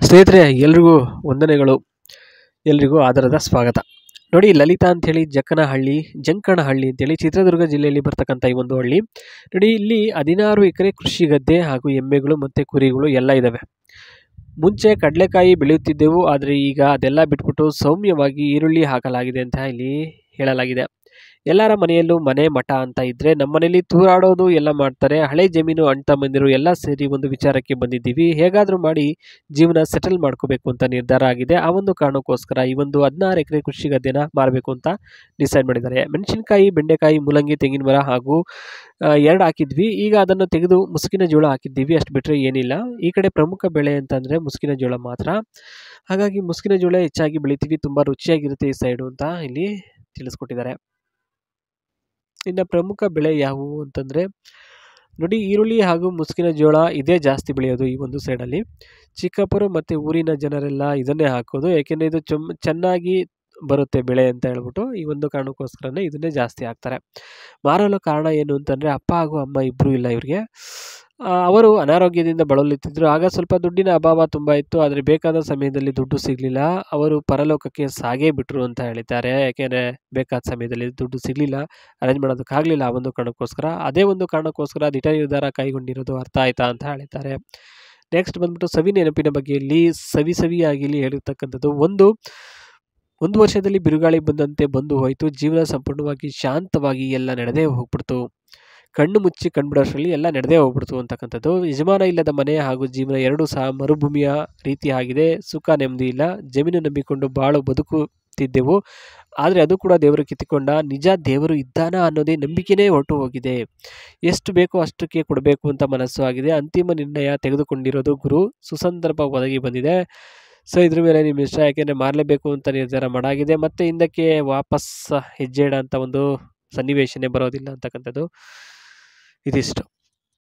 ಸ್ನೇಹಿತರೆ ಎಲ್ರಿಗೂ ವಂದನೆಗಳು, ಎಲ್ರಿಗೂ ಆದರದ ಸ್ವಾಗತ. ನೋಡಿ, ಲಲಿತಾ ಅಂಥೇಳಿ ಜಂಕನಹಳ್ಳಿ ಅಂತೇಳಿ ಚಿತ್ರದುರ್ಗ ಜಿಲ್ಲೆಯಲ್ಲಿ ಬರ್ತಕ್ಕಂಥ ಈ ಒಂದು ಹಳ್ಳಿ. ನೋಡಿ, ಇಲ್ಲಿ 16 ಎಕರೆ ಕೃಷಿ ಗದ್ದೆ ಹಾಗೂ ಎಮ್ಮೆಗಳು ಮತ್ತು ಕುರಿಗಳು ಎಲ್ಲ ಇದ್ದಾವೆ. ಮುಂಚೆ ಕಡಲೆಕಾಯಿ ಬೆಳೆಯುತ್ತಿದ್ದೆವು, ಆದರೆ ಈಗ ಅದೆಲ್ಲ ಬಿಟ್ಬಿಟ್ಟು ಸೌಮ್ಯವಾಗಿ ಈರುಳ್ಳಿ ಹಾಕಲಾಗಿದೆ ಅಂತ ಇಲ್ಲಿ ಹೇಳಲಾಗಿದೆ. ಎಲ್ಲರ ಮನೆಯಲ್ಲೂ ಮನೆ ಮಠ ಅಂತ ಇದ್ದರೆ ನಮ್ಮನೇಲಿ ತೂರಾಡೋದು ಎಲ್ಲ ಮಾಡ್ತಾರೆ. ಹಳೆ ಜಮೀನು ಅಣ್ಣ ತಮ್ಮಂದಿರು ಎಲ್ಲ ಸೇರಿ ಒಂದು ವಿಚಾರಕ್ಕೆ ಬಂದಿದ್ದೀವಿ. ಹೇಗಾದರೂ ಮಾಡಿ ಜೀವನ ಸೆಟಲ್ ಮಾಡ್ಕೋಬೇಕು ಅಂತ ನಿರ್ಧಾರ ಆಗಿದೆ. ಆ ಒಂದು ಕಾರಣಕ್ಕೋಸ್ಕರ ಈ ಒಂದು 16 ಎಕರೆ ಕೃಷಿ ಗದ್ದೆನ ಮಾರಬೇಕು ಅಂತ ಡಿಸೈಡ್ ಮಾಡಿದ್ದಾರೆ. ಮೆಣಸಿನಕಾಯಿ, ಬೆಂಡೆಕಾಯಿ, ಮೂಲಂಗಿ, ತೆಂಗಿನ ಮರ ಹಾಗೂ 2 ಹಾಕಿದ್ವಿ. ಈಗ ಅದನ್ನು ತೆಗೆದು ಮುಸುಕಿನ ಜೋಳ ಹಾಕಿದ್ದೀವಿ, ಅಷ್ಟು ಬಿಟ್ಟರೆ ಏನಿಲ್ಲ. ಈ ಕಡೆ ಪ್ರಮುಖ ಬೆಳೆ ಅಂತಂದರೆ ಮುಸುಕಿನ ಜೋಳ ಮಾತ್ರ. ಹಾಗಾಗಿ ಮುಸುಕಿನ ಜೋಳ ಹೆಚ್ಚಾಗಿ ಬೆಳಿತೀವಿ, ತುಂಬ ರುಚಿಯಾಗಿರುತ್ತೆ ಈ ಸೈಡು ಅಂತ ಇಲ್ಲಿ ತಿಳಿಸ್ಕೊಟ್ಟಿದ್ದಾರೆ. ಇನ್ನು ಪ್ರಮುಖ ಬೆಳೆ ಯಾವುವು ಅಂತಂದರೆ ನೋಡಿ, ಈರುಳ್ಳಿ ಹಾಗೂ ಮುಸುಕಿನ ಜೋಳ ಇದೇ ಜಾಸ್ತಿ ಬೆಳೆಯೋದು ಈ ಒಂದು ಸೈಡಲ್ಲಿ. ಚಿಕ್ಕಪ್ಪರು ಮತ್ತು ಊರಿನ ಜನರೆಲ್ಲ ಇದನ್ನೇ ಹಾಕೋದು, ಏಕೆಂದರೆ ಇದು ಚೆನ್ನಾಗಿ ಬರುತ್ತೆ ಬೆಳೆ ಅಂತ ಹೇಳ್ಬಿಟ್ಟು ಈ ಒಂದು ಕಾರಣಕ್ಕೋಸ್ಕರನೇ ಇದನ್ನೇ ಜಾಸ್ತಿ ಹಾಕ್ತಾರೆ. ಮಾರಲು ಕಾರಣ ಏನು ಅಂತಂದರೆ ಅಪ್ಪ ಹಾಗೂ ಅಮ್ಮ ಇಬ್ಬರೂ ಇಲ್ಲ ಇವರಿಗೆ. ಅವರು ಅನಾರೋಗ್ಯದಿಂದ ಬಳಲುತ್ತಿದ್ದರು. ಆಗ ಸ್ವಲ್ಪ ದುಡ್ಡಿನ ಅಭಾವ ತುಂಬ ಇತ್ತು, ಆದರೆ ಬೇಕಾದ ಸಮಯದಲ್ಲಿ ದುಡ್ಡು ಸಿಗಲಿಲ್ಲ. ಅವರು ಪರಲೋಕಕ್ಕೆ ಸಾಗೇ ಬಿಟ್ಟರು ಅಂತ ಹೇಳಿದ್ದಾರೆ. ಯಾಕೆಂದರೆ ಬೇಕಾದ ಸಮಯದಲ್ಲಿ ದುಡ್ಡು ಸಿಗಲಿಲ್ಲ, ಅರೇಂಜ್ ಮಾಡೋದಕ್ಕಾಗಲಿಲ್ಲ. ಆ ಒಂದು ಕಾರಣಕ್ಕೋಸ್ಕರ, ಅದೇ ಒಂದು ಕಾರಣಕ್ಕೋಸ್ಕರ ದಿಟ ನಿರ್ಧಾರ ಕೈಗೊಂಡಿರೋದು ಅರ್ಥ ಆಯ್ತಾ ಅಂತ ಹೇಳಿದ್ದಾರೆ. ನೆಕ್ಸ್ಟ್ ಬಂದ್ಬಿಟ್ಟು ಸವಿ ನೆನಪಿನ ಬಗ್ಗೆ ಇಲ್ಲಿ ಸವಿಯಾಗಿ ಇಲ್ಲಿ ಹೇಳಿರ್ತಕ್ಕಂಥದ್ದು, ಒಂದು ವರ್ಷದಲ್ಲಿ ಬಿರುಗಾಳಿ ಬಂದಂತೆ ಬಂದು ಹೋಯಿತು. ಜೀವನ ಸಂಪೂರ್ಣವಾಗಿ ಶಾಂತವಾಗಿ ಎಲ್ಲ ನಡೆದೇ ಹೋಗ್ಬಿಡ್ತು. ಕಣ್ಣು ಮುಚ್ಚಿ ಕಂಡುಬಿಡೋಷ್ಟರಲ್ಲಿ ಎಲ್ಲ ನಡೆದೇ ಹೋಗ್ಬಿಡ್ತು ಅಂತಕ್ಕಂಥದ್ದು. ಯಜಮಾನ ಇಲ್ಲದ ಮನೆ ಹಾಗೂ ಜೀವನ ಎರಡೂ ಸಹ ಮರುಭೂಮಿಯ ರೀತಿ ಆಗಿದೆ. ಸುಖ ನೆಮ್ಮದಿ ಇಲ್ಲ. ಜಮೀನು ನಂಬಿಕೊಂಡು ಬದುಕುತ್ತಿದ್ದೆವು, ಆದರೆ ಅದು ಕೂಡ ದೇವರು ಕಿತ್ತುಕೊಂಡ. ನಿಜ ದೇವರು ಇದ್ದಾನ ಅನ್ನೋದೇ ನಂಬಿಕೆನೇ ಹೊರಟು ಹೋಗಿದೆ. ಎಷ್ಟು ಬೇಕೋ ಅಷ್ಟಕ್ಕೆ ಕೊಡಬೇಕು ಅಂತ ಮನಸ್ಸು ಆಗಿದೆ. ಅಂತಿಮ ನಿರ್ಣಯ ತೆಗೆದುಕೊಂಡಿರೋದು ಗುರು. ಸುಸಂದರ್ಭ ಒದಗಿ ಬಂದಿದೆ. ಸೊ ಇದ್ರ ಮೇಲೆ ನಿಮ್ಮ ಇಷ್ಟ, ಯಾಕೆಂದರೆ ಮಾರಲೇಬೇಕು ಅಂತ ನಿರ್ಧಾರ ಮಾಡಾಗಿದೆ. ಮತ್ತೆ ಹಿಂದಕ್ಕೆ ವಾಪಸ್ ಹೆಜ್ಜೆ ಇಡೋ ಅಂತ ಒಂದು ಸನ್ನಿವೇಶನೇ ಬರೋದಿಲ್ಲ ಅಂತಕ್ಕಂಥದ್ದು. ಇದಿಷ್ಟು.